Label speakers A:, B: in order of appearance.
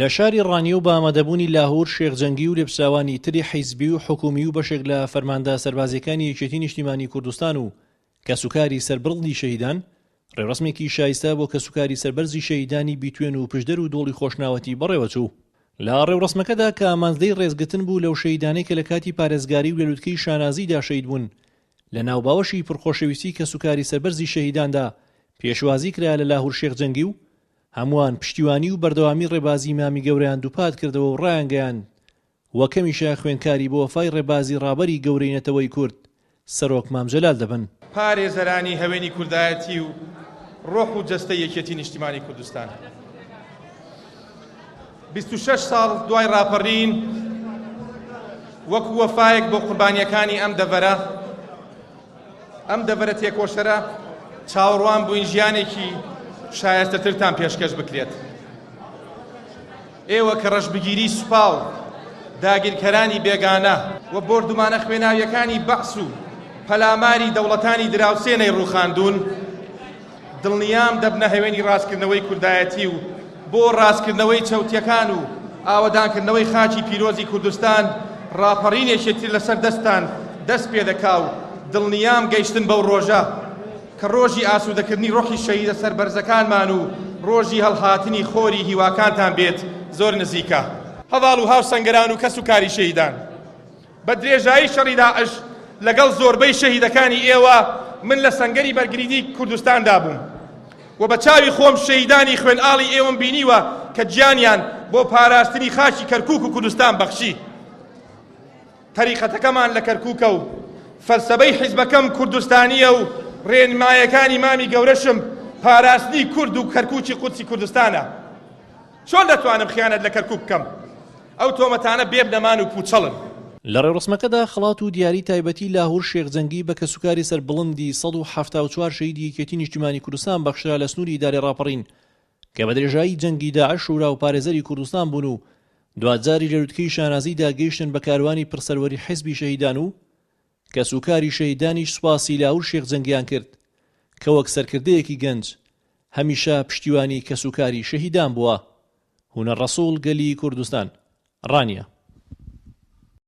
A: لە شاری ڕانیە و بە ئامادەبوونی لاهور شێخ جەنگی و لێپچراوانی تری حیزبی و حکومی و بەشێک لە فەرماندە سەربازیەکانی یەکێتی نیشتیمانی کوردستان و کەسوکاری سەربڕڵی شەهیدان ڕێڕەسمێکی شایستە بۆ کەسوکاری سەربەرزی شەهیدانی بیتوێن و پشدەر و دۆڵی خۆشناوەتی بەڕێوەچوو. لە ڕێوڕەسمەکەدا کە ئامانزدەی ڕێزگرتن بوو لەو شەهیدانەی کە لە کاتی پارێزگاری و لە لووتکەی شانازیدا شەهید بوون لە ناوباوەشی پڕخۆشەویستی کەسوکاری سەربەرزی شەهیداندا پێشوازی کرا لە لاهور شێخ جەنگی و هەمووان پشتیوانی و بەردەوامی ڕێبازی مامی گەورەیان دووپات کردەوە و ڕایانگەیان وەکەمیشە خوێندکاری بۆ وەفای ڕێبازی ڕابەری گەورەی نەتەوەی کورد سەرۆک مام جەلال دەبن.
B: پارێزەرانی هەوێنی کوردایەتی و ڕۆح و جەستەی یەکێتی نیشتیمانی کوردستان 26 ساڵ دوای ڕاپەڕین وەکو وەفایەک بۆ قوربانیەکانی ئەم دەڤەرە تێکۆشەرە چاوەڕوان بووین ژیانێکی شایستەترتان پێشکەش بکرێت. ئێوە کە ڕەشبگیری سوپا و داگیرکەرانی بێگانە و بردومانە خوێناویەکانی بەعس و پەلاماری دەوڵەتانی دراوسێنەی ڕووخاندوون دڵنیام دەبنە هەوێنی ڕاستکردنەوەی کوردایەتی و بۆ ڕاستکردنەوەی چەوتیەکان و ئاوەدانکردنەوەی خاچی پیرۆزی کوردستان ڕاپەڕینێکێتی لەسەر دەستان دەست پێ دەکا و دڵنیام گەیشتن بەو ڕۆژە کە ڕۆژی ئاسوودەکردنی ڕۆحی شەهیدە سەربەرزەکانمان و ڕۆژی هەڵهاتنی خۆری هیواکانتان بێت زۆر نزیکە. هەواڵ و هاوسەنگەران و کەسوکاری شەهیدان بە درێژایی شەڕی داعش لەگەڵ زۆربەی شەهیدەکانی ئێوە من لە سەنگەری بەرگریدی کوردستاندا بووم و بە چاوی خۆم شەهیدانی خوێنئاڵی ئێوەم بینیوە کە گیانیان بۆ پاراستنی خاکی کەرکووک و کوردستان بەخشی. تەریقەتەکەمان لە کەرکووکە و فەلسەفەی حیزبەکەم کوردستانیە و ڕێنمایەکانی مامی گەورەشم پاراستنی کورد و کەرکووکی قودسی کوردستانە. چۆن دەتوانم خیانەت لە کەرکووک بکەم؟ ئەو تۆمەتانە بێبنەمان و پوچەڵن.
A: لە ڕێوڕەسمەکەدا خەڵات و دیاری تایبەتی لاهور شێخ جەنگی بە کەسوکاری سەربڵندی 174 شەهیدی یەکێتی نیشتیمانی کوردستان بەخشرا لە سنووری ئیدارەی ڕاپەڕین کە بە درێژایی جەنگی داعش شورا و پارێزەری کوردستان بوون و دواتجاری لە لووتکەی شانازیدا گەیشتن بە کاروانی پرسەروەری حیزبی شەهیدان و کەسوکاری شەهیدانیش سوپاسی لاهور شێخ جەنگیان کرد کە وەک سەرکردەیەکی گەنج هەمیشە پشتیوانی کەسوکاری شەهیدان بووە. هونەر ڕەسوڵ گەلی کوردستان ڕانیە.